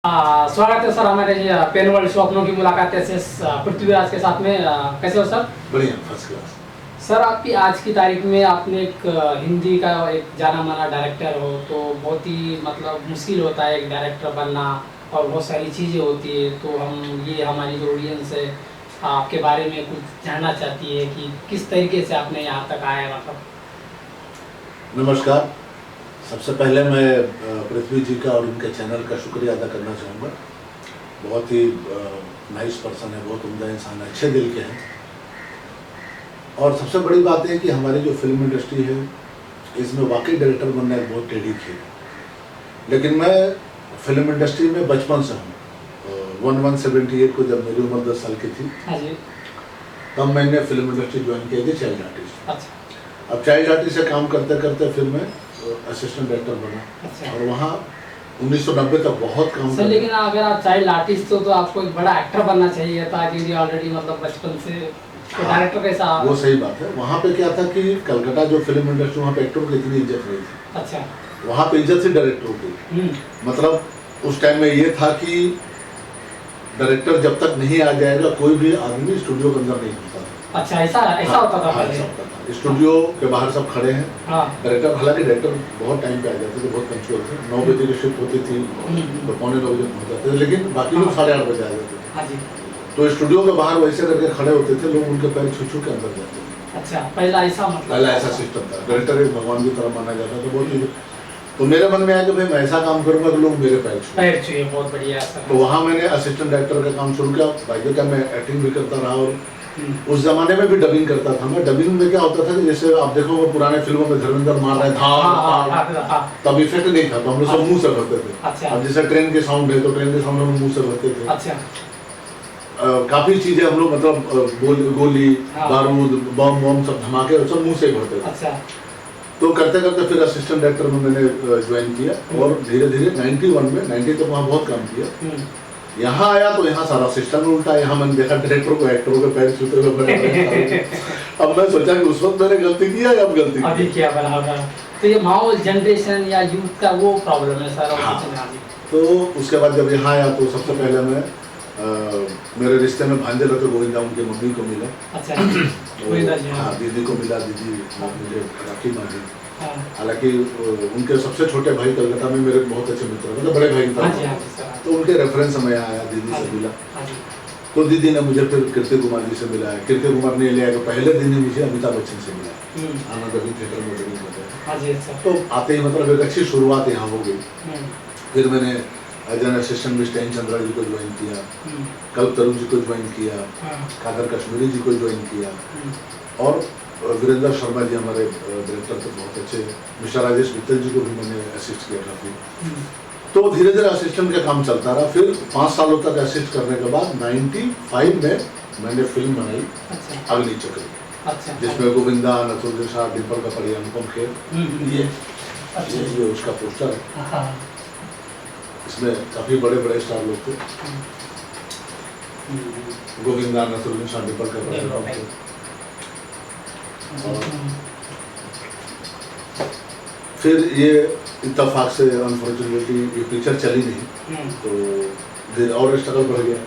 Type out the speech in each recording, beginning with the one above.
स्वागत है सर हमारे पेन वर्ल्ड स्वप्नों की मुलाकात ऐसे पृथ्वीराज के साथ में। कैसे हो सर? बढ़िया, फर्स्ट क्लास। सर आपकी आज की तारीख में आपने एक हिंदी का एक जाना माना डायरेक्टर हो, तो बहुत ही मतलब मुश्किल होता है एक डायरेक्टर बनना और बहुत सारी चीज़ें होती है। तो हम ये हमारी जो ऑडियंस है आपके बारे में कुछ जानना चाहती है कि किस तरीके से आपने यहाँ तक आए मतलब। नमस्कार। सबसे पहले मैं पृथ्वी जी का और उनके चैनल का शुक्रिया अदा करना चाहूँगा। बहुत ही नाइस पर्सन है, बहुत उम्दा इंसान है, अच्छे दिल के हैं। और सबसे बड़ी बात है कि हमारी जो फिल्म इंडस्ट्री है इसमें वाकई डायरेक्टर बनना एक बहुत टेढ़ी खेल है। लेकिन मैं फिल्म इंडस्ट्री में बचपन से हूँ। 1178 को जब मेरी उम्र 10 साल की थी तब मैंने फिल्म इंडस्ट्री ज्वाइन किया थी चाइल्ड आर्टिस्ट। अच्छा। अब चाइल्ड आर्टिस्ट से काम करते करते फिर मैं असिस्टेंट डायरेक्टर बना। अच्छा। और वहाँ 1990 तक बहुत काम सर, लेकिन अगर आप चाइल्ड आर्टिस्ट हो तो आपको एक बड़ा एक्टर बनना चाहिए था क्योंकि ऑलरेडी मतलब बचपन से तो डायरेक्टर कैसा? वो सही बात है। वहाँ पे क्या था कि कलकत्ता जो फिल्म इंडस्ट्री, वहाँ पे एक्टर की इतनी इज्जत नहीं थी। अच्छा। वहाँ पे इज्जत थी डायरेक्टरों की। मतलब उस टाइम में ये था कि डायरेक्टर जब तक नहीं आ जाएगा कोई भी आदमी स्टूडियो के अंदर नहीं घुसता था। अच्छा, ऐसा होता था पहले। स्टूडियो के बाहर सब खड़े हैं। हाँ। डायरेक्टर, हालांकि डायरेक्टर बहुत टाइम पे आ जाते थे, बहुत पंक्चुअल थे। 9 बजे की शिफ्ट होती थी तो 9:15 बजे पहुँच जाते थे, लेकिन बाकी लोग 8:30 बजे आ जाते थे। तो स्टूडियो के बाहर वैसे करके खड़े होते थे लोग, उनके पैर छू छू के अंदर जाते थे। अच्छा, पहला ऐसा सिस्टम था। डायरेक्टर एक भगवान की तरह माना जाता था। बहुत तो मेरे मन में आया कि भाई मैं ऐसा काम करूंगा तो लोग मेरे पैर छुए। बहुत बढ़िया। तो वहाँ मैंने असिस्टेंट डायरेक्टर का काम शुरू किया। भाई का मैं एक्टिंग भी करता रहा और उस जमाने में भी डबिंग करता था मैं। डबिंग में क्या होता था कि जैसे आप देखो पुराने फिल्मों में धर्मेंद्र मार रहे था, तब इफेक्ट नहीं था, तो हम लोग सब मुंह से भरते थे। अच्छा। अब जैसे ट्रेन के साउंड है तो ट्रेन के साउंड हम मुंह से भरते थे। अच्छा। काफी चीजें हम लोग मतलब गोली बारूद बम सब धमाके सब मुंह से ही भरते थे। अच्छा। तो करते करते फिर असिस्टेंट डायरेक्टर में मैंने ज्वाइन किया और धीरे धीरे 91 में 90 तक वहाँ बहुत काम किया। यहाँ आया तो यहाँ सारा सिस्टम उल्टा। यहाँ मैंने देखा डायरेक्टरों को एक्टरों के पैर छूते हुए। अब मैं सोचा कि उस वक्त मैंने गलती किया या अब गलती अभी क्या बना। तो ये माहौल जनरेशन या यूथ का वो प्रॉब्लम है सर। हाँ। तो उसके बाद जब यहाँ आया तो सबसे पहले मैं मेरे रिश्ते में भांजे लगे गोविंदा, उनकी मम्मी को मिला। अच्छा। हाँ, दीदी को मिला। दीदी मुझे राखी बांधी। हालांकि उनके सबसे छोटे भाई कलकत्ता में मेरे बहुत अच्छे मित्र, मतलब बड़े भाई था, तो उनके रेफरेंस में आया, दीदी से मिला। तो दीदी ने मुझे फिर कीर्ति कुमार जी से मिला। कीर्ति कुमार ने लिया तो पहले दिन ही मुझे अमिताभ बच्चन से मिला। आनंद अभी थिएटर में बनी। तो आते ही मतलब एक अच्छी शुरुआत यहाँ हो गई। फिर मैंने as an assistant mister N Chandra ji को ज्वाइन किया, कल्प तरुण जी को ज्वाइन किया, कादर कश्मीरी जी को ज्वाइन किया और वीरेंद्र शर्मा जी हमारे डायरेक्टर थे बहुत अच्छे। मिस्टर राजेश मित्तल जी को भी मैंने असिस्ट किया काफी। तो धीरे धीरे असिस्टेंट का काम चलता रहा। फिर 5 सालों तक असिस्ट करने के बाद 95 में मैंने फिल्म बनाई अग्नि चक्र। अच्छा। जिसमें गोविंदा, नथुर शाह, डिम्पल कपाड़िया, अनुपम खेर, ये उसका पोस्टर है। इसमें काफी बड़े बड़े स्टार लोग थे। गोविंदा, नथुर शाह, डिम्पल कपाड़िया। फिर ये इत्तेफाक से अनफॉर्चुनेटली ये पिक्चर चली नहीं, तो और स्ट्रगल बढ़ गया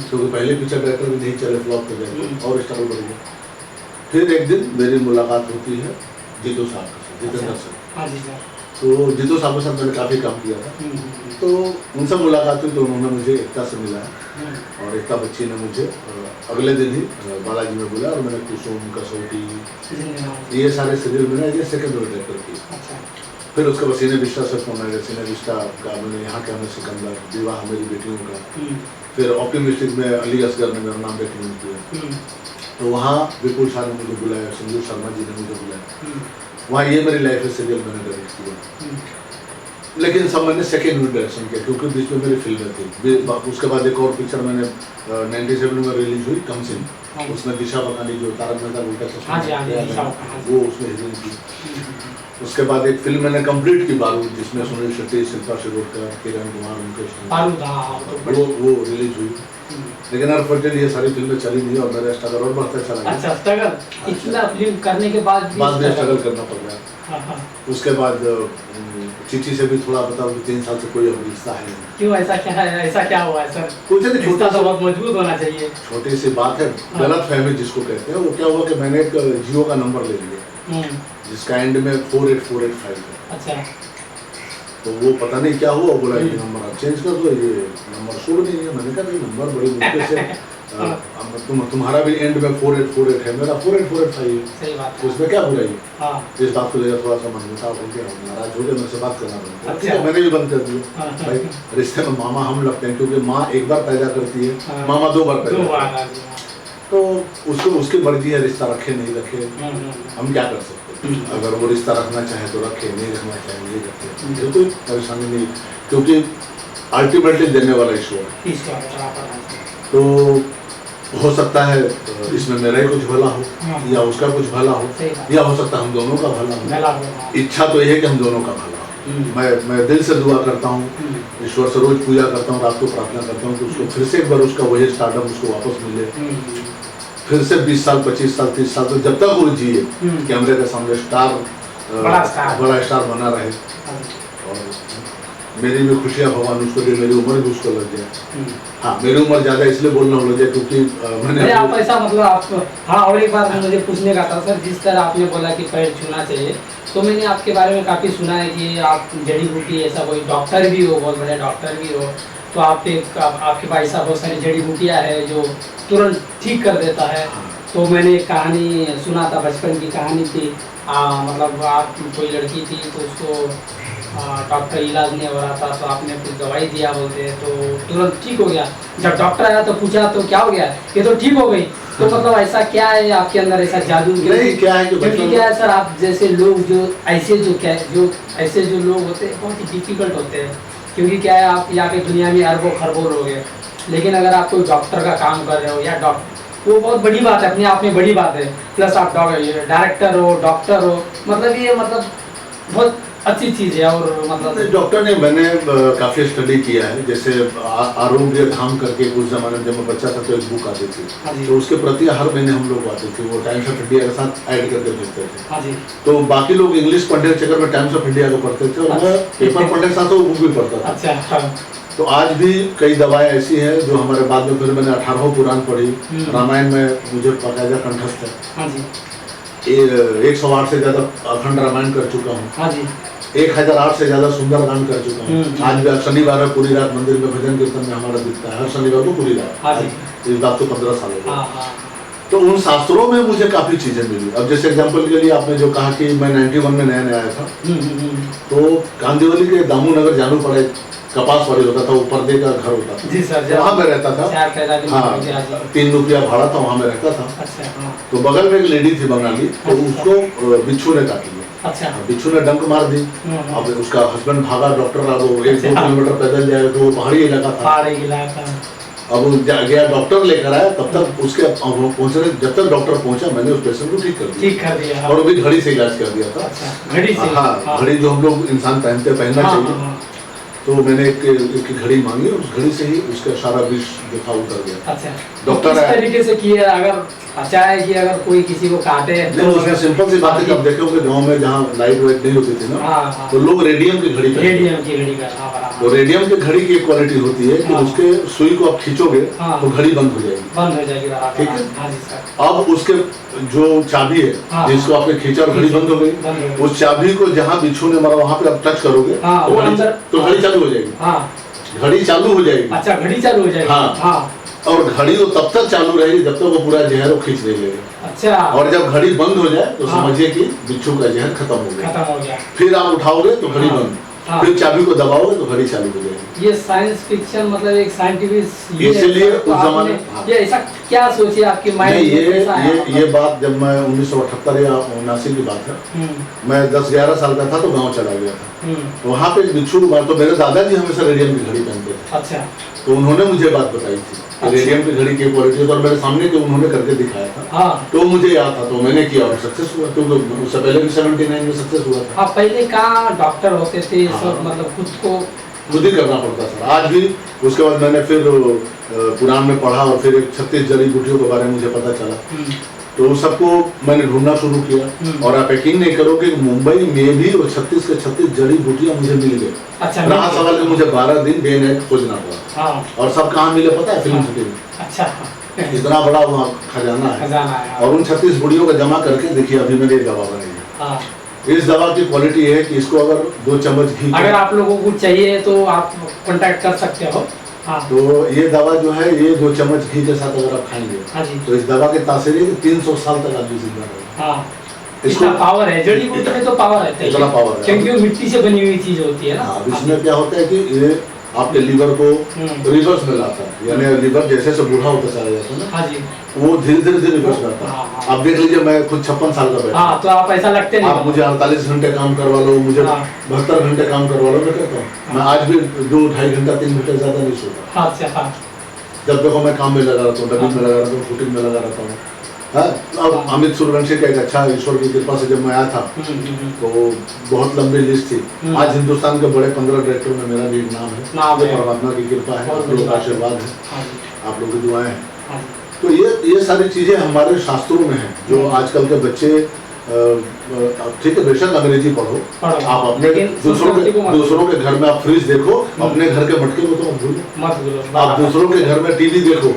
क्योंकि पहले पिक्चर डायरेक्टर भी नहीं चले, फ्लॉप हो गए, और स्ट्रगल बढ़ गया। फिर एक दिन मेरी मुलाकात होती है जीतू साहब के साथ, जितेंद्र सर। तो जीतू साहब के साथ मैंने काफ़ी काम किया था। तो उनसे मुलाकात हुई तो उन्होंने मुझे एकता से मिलाया और एकता बच्ची ने मुझे अगले दिन ही बालाजी में बुलाया और मैंने कुसुम, कसौटी, ये सारे सीरियल मैंने एज ए सेकेंड डायरेक्टर किए। फिर उसके बाद सीने बिस्टा से फोन आया। सीने बिस्टा का मैंने यहाँ के हमें सिकंदर, विवाह मेरी बेटियों का। फिर ऑप्टिमिस्टिक में अली असगर ने मेरा नाम रेकमेंड किया। तो वहाँ विपुल शाह ने मुझे बुलाया, संजू शर्मा जी ने मुझे बुलाया। वहाँ ये मेरी लाइफ है सीरियल मैंने डायरेक्ट किया। लेकिन सब मैंने सेकेंड यूनिट डायरेक्शन किया क्योंकि बीच में मेरी फिल्में थी। उसके बाद एक और पिक्चर मैंने 97 में रिलीज हुई कम सिंह, उसमें दिशा पकानी जो तारक मेहता का उल्टा चश्मा, वो उसमें हीरोइन थी। उसके बाद एक फिल्म मैंने कंप्लीट की बारूद, जिसमें सुनील शेट्टी, शिल्पा शिरोडकर, किरण कुमार, मुकेश, वो रिलीज हुई। लेकिन अनफॉर्चुनेटली ये सारी फिल्में चली नहीं और मेरा स्ट्रगल और बढ़ता चला गया। अच्छा, स्ट्रगल इतना फिल्म करने के बाद में स्ट्रगल करना पड़ गया। उसके बाद चीची से भी थोड़ा बताओ कि 3 साल से कोई अब रिश्ता है नहीं। क्यों ऐसा क्या है, ऐसा क्या हुआ है सर? कुछ नहीं, रिश्ता तो बहुत मजबूत होना चाहिए। छोटी सी बात है, गलत फहमी जिसको कहते हैं। वो क्या हुआ कि मैंने एक जियो का नंबर ले लिया जिसका एंड में 48485 है। अच्छा। तो वो पता नहीं क्या हुआ, बोला ये नंबर आप चेंज कर दो, ये नंबर शो नहीं है। मैंने कहा नंबर बड़ी मुश्किल से तुम्हारा भी एंड में 4848 है, मेरा 48485 है। सही बात है, उसमें क्या बुराई है? इस बात को लेकर थोड़ा सा मनमुटाव हो गया, नाराज हो गया, मेरे से बात करना बंद कर दिया। मैंने भी बंद कर दिया। भाई रिश्ते में मामा हम लगते हैं, क्योंकि माँ एक बार पैदा करती है, मामा 2 बार पैदा करती है। तो उसको उसकी मर्जी है, रिश्ता रखे नहीं रखे, हम क्या कर सकते हैं? अगर वो रिश्ता रखना चाहे तो रखे, नहीं रखना चाहे नहीं रखे, मुझे कोई परेशानी नहीं, क्योंकि अल्टीमेटली देने वाला ईश्वर है। तो हो सकता है इसमें मेरा ही कुछ भला हो या उसका कुछ भला हो, या हो सकता है हम दोनों का भला हो। इच्छा तो ये है कि हम दोनों का भला हो। मैं दिल से दुआ करता हूँ, ईश्वर से रोज पूजा करता हूँ, रात को प्रार्थना करता हूँ कि उसको फिर से एक बार उसका वही स्टार्टअप उसको वापस मिले, फिर से 20 साल 25 साल 30 साल तो जब तक वो जिए कैमरे के सामने बड़ा स्टार बना रहे। और मेरी भी खुशियाँ भगवान उसको दे, मेरी उम्र भी उसको लग जाए। हाँ, मेरी उम्र ज़्यादा इसलिए बोलना लग जाए क्योंकि मैंने आप ऐसा मतलब आप। हाँ, और एक बात मुझे पूछने का था सर, जिस तरह आपने बोला कि पैर छूना चाहिए, तो मैंने आपके बारे में काफ़ी सुना है कि आप जड़ी बूटी ऐसा कोई डॉक्टर भी हो, बहुत बड़े डॉक्टर भी हो, तो आपके पास ऐसा बहुत सारी जड़ी बूटियाँ है जो तुरंत ठीक कर देता है। तो मैंने एक कहानी सुना था, बचपन की कहानी थी, मतलब आप कोई लड़की थी तो उसको डॉक्टर इलाज नहीं हो रहा था, तो आपने कुछ दवाई दिया बोलते हैं, तो तुरंत ठीक हो गया। जब डॉक्टर आया तो पूछा तो क्या हो गया, ये तो ठीक हो गई। तो मतलब ऐसा क्या है आपके अंदर, ऐसा जादू नहीं क्या है? क्योंकि क्या है सर, आप जैसे लोग जो ऐसे जो लोग होते हैं बहुत ही डिफिकल्ट होते हैं, क्योंकि क्या है आप यहाँ की दुनिया में अरबों खरबों लोग हैं, लेकिन अगर आप कोई डॉक्टर का काम कर रहे हो या वो बहुत बड़ी बात है, अपने आप में बड़ी बात है। प्लस आप डायरेक्टर हो, डॉक्टर हो, मतलब ये मतलब बहुत अच्छी चीज़ है। और मतलब डॉक्टर ने मैंने काफ़ी स्टडी किया है, जैसे आरोग्य धाम करके कुछ ज़माने में जब मैं बच्चा था तो एक बुक आती थी, तो उसके प्रति हर महीने हम लोग आते थे, वो टाइम्स ऑफ इंडिया के साथ ऐड करके भेजते थे। तो बाकी लोग इंग्लिश पढ़ने के चक्कर में टाइम्स ऑफ इंडिया को पढ़ते थे और मैं पेपर पढ़ने के साथ वो बुक भी पढ़ता था। अच्छा। तो आज भी कई दवाएं ऐसी हैं जो हमारे बाद में, फिर मैंने 18 पुराण पढ़ी, रामायण में मुझे बाकायदा कंठस्थ है, 108 से ज़्यादा अखंड रामायण कर चुका हूँ, 1008 से ज्यादा सुंदरकांड कर चुका हूँ। आज भी शनिवार है, पूरी रात मंदिर में भजन कीर्तन में हमारा दिखता है, हर शनिवार को पूरी रात। इस बात को 15 साल हो गए। तो उन शास्त्रों में मुझे काफी चीजें मिली। अब जैसे एग्जांपल के लिए आपने जो कहा कि मैं 91 में नया नया आया था, तो कांदिवली के दामू नगर जानू पड़े कपास वाले होता था, वो पर्दे का घर होता था जी सर, वहाँ में रहता था। हाँ, 3 रुपया भाड़ा था, वहाँ में रहता था। तो बगल में एक लेडी थी बंगाली, तो उसको बिच्छू ने काट लिया। अच्छा। बिच्छू ने डंक मार दी। अब उसका हस्बैंड भागा, डॉक्टर आ, वो 1-2 किलोमीटर पैदल जाए, तो वो पहाड़ी इलाका था। अब वो गया, डॉक्टर लेकर आया, तब तक उसके पहुंचने, जब तक डॉक्टर पहुंचा मैंने उस पेशेंट को ठीक कर दिया और वो भी घड़ी से इलाज कर दिया था। घड़ी से? हाँ, घड़ी जो हम लोग इंसान पहनना चाहिए। तो मैंने एक घड़ी मांगी, उस घड़ी से ही उसका सारा विष जो था उतर गया। अच्छा। डॉक्टर किस तरीके से किए? अगर अच्छा है कि अगर कोई किसी को काटे तो उसमें सिंपल सी बात है, जब देखोगे गांव में जहाँ लाइट वाइट नहीं होती थी ना, तो लोग रेडियम की घड़ी तो रेडियम की घड़ी की क्वालिटी होती है कि उसके सुई को आप खींचोगे तो घड़ी बंद हो जाएगी। ठीक है। अब उसके जो चाबी है जिसको आपने खींचा और घड़ी बंद हो गई, उस चाबी को जहाँ बिच्छू ने मारा वहाँ पे आप टच करोगे तो घड़ी चालू हो जाएगी। घड़ी चालू हो जाएगी। अच्छा, घड़ी चालू हो जाएगी। हाँ। और घड़ी तो तब तक चालू रहेगी जब तक वो पूरा जहर वो खींच नहीं लेगा। अच्छा। और जब घड़ी बंद हो जाए तो समझिए कि बिच्छू का जहर खत्म हो गया। फिर आप उठाओगे तो घड़ी बंद, फिर चाबी को दबाओगे तो घड़ी चालू हो जाएगी। ये साइंस फिक्शन मतलब एक साइंटिफिक, इसलिए उस जमाने ये ऐसा क्या सोचिए आपके माइंड? ये बात जब मैं 1978 या 79 की बात है, मैं 10-11 साल का था तो गाँव चला गया था। वहाँ पे बिच्छू तो मेरे दादाजी हमेशा रेडियम की घड़ी पहनते थे। अच्छा। तो उन्होंने मुझे बात बताई थी रेडियम की घड़ी की क्वालिटी, और मेरे सामने जो उन्होंने करके दिखाया था तो मुझे याद था, तो मैंने किया और सक्सेस हुआ। क्योंकि उससे पहले भी 79 में सक्सेस हुआ था। पहले कहाँ डॉक्टर होते थे, सब मतलब खुद ही करना पड़ता था। आज भी उसके बाद मैंने फिर पुराण में पढ़ा और फिर 36 जड़ी बूटियों के बारे में मुझे पता चला। तो सबको मैंने ढूंढना शुरू किया और आप यकीन नहीं करोगे कि मुंबई में भी वो 36 के 36 जड़ी बूटियां मुझे मिल गई। अच्छा, रहा सवाल कि मुझे 12 दिन डे नाइट खोजना पड़ा। हाँ। और सब कहाँ मिले पता है? फिल्म सिटी में। अच्छा, इतना बड़ा वहाँ खजाना है। और उन 36 बुढ़ियों का जमा करके देखिए अभी मैंने दवा बनाई है। इस दवा की क्वालिटी है कि इसको अगर 2 चम्मच घी, अगर आप लोगों को चाहिए तो आप कांटेक्ट कर सकते हो। हाँ। तो ये दवा जो है ये 2 चम्मच घी के साथ अगर आप खाएंगे तो इस दवा के तासीर है कि 300 साल तक आदमी जिंदा रहेगा। इसका पावर है, जड़ी बूटी में तो पावर है, इतना पावर है क्योंकि वो मिट्टी से बनी हुई चीज होती है ना। इसमें क्या होता है कि ये आपके लीवर को रिवर्स में लाता है, यानी लीवर जैसे से बूढ़ा होता चला जाता है ना, हाँ जी, वो धीरे धीरे रिवर्स करता है। आप देख लीजिए मैं खुद 56 साल का बैठा, तो आप ऐसा लगते नहीं, आप मुझे 48 घंटे काम करवा लो, मुझे 72 घंटे काम करवा लो, मैं कहता हूँ। मैं आज भी 2-2.5 घंटा 3 घंटे ज्यादा नहीं सोता। अच्छा, जब देखो मैं काम में लगा रहता हूँ, डबिंग में लगा रहता हूँ, शूटिंग में लगा रहता हूँ। अब अमित सूर्यवंशी का एक अच्छा, ईश्वर की कृपा से जब मैं आया था तो बहुत लंबी लिस्ट थी। आज हिंदुस्तान के बड़े 15 डायरेक्टर में मेरा भी एक नाम है, परमात्मा की कृपा है, आप लोगों का आशीर्वाद है, आप लोगों की दुआएं हैं। तो ये सारी चीजें हमारे शास्त्रों में हैं जो आजकल के बच्चे, ठीक है बेशक अंग्रेजी पढ़ो, आप अपने दूसरों के घर में आप फ्रिज देखो, अपने घर के मटके को तो मत भूलो। आप दूसरों के घर में टीवी देखो,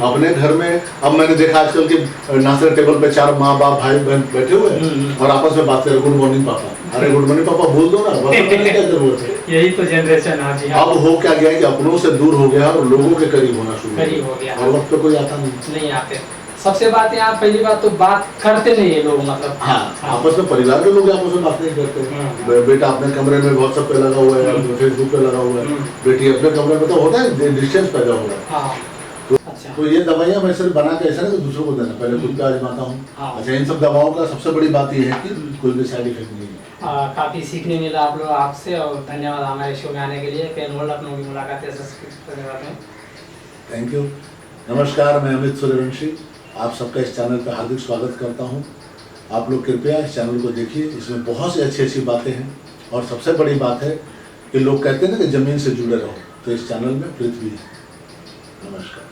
अपने घर में। अब मैंने देखा आजकल के नाश्ते टेबल पे 4 माँ बाप भाई बहन बैठे हुए हैं और आपस में बात कर रहे, गुड मॉर्निंग पापा। अरे गुड मॉर्निंग पापा बोल दो ना, क्या जरूरत है? यही तो जनरेशन आज है। अब हो क्या गया कि अपनों से दूर हो गया और लोगों के करीब होना शुरू हो गया, और वक्त पे कोई आता नहीं आते। सबसे बात यहाँ पहली बात तो बात करते नहीं है लोग, मतलब आपस में परिवार के लोग आपस में बात नहीं करते। बेटा अपने कमरे में व्हाट्सएप पे लगा हुआ है, फेसबुक पे लगा हुआ है, बेटी अपने कमरे में, तो होता है डिस्टेंस पैदा हो रहा है। तो ये दवाइयाँ मैं सिर्फ बना के ऐसा नहीं तो दूसरों को देना, पहले खुद पे आजमाता हूँ। अच्छा, इन सब दवाओं का सबसे बड़ी बात ये है कि कोई भी साइड इफेक्ट नहीं है। काफी सीखने मिला आप लोग आपसे, और धन्यवाद हमारे शो में आने के लिए। पेन वर्ल्ड अपनों की मुलाकात है। Thank you. नमस्कार, मैं अमित सूर्यवंशी आप सबका इस चैनल पर हार्दिक स्वागत करता हूं। आप लोग कृपया इस चैनल को देखिए, इसमें बहुत सी अच्छी अच्छी बातें हैं। और सबसे बड़ी बात है कि लोग कहते हैं ना कि जमीन से जुड़े रहो, तो इस चैनल में पृथ्वी है। नमस्कार।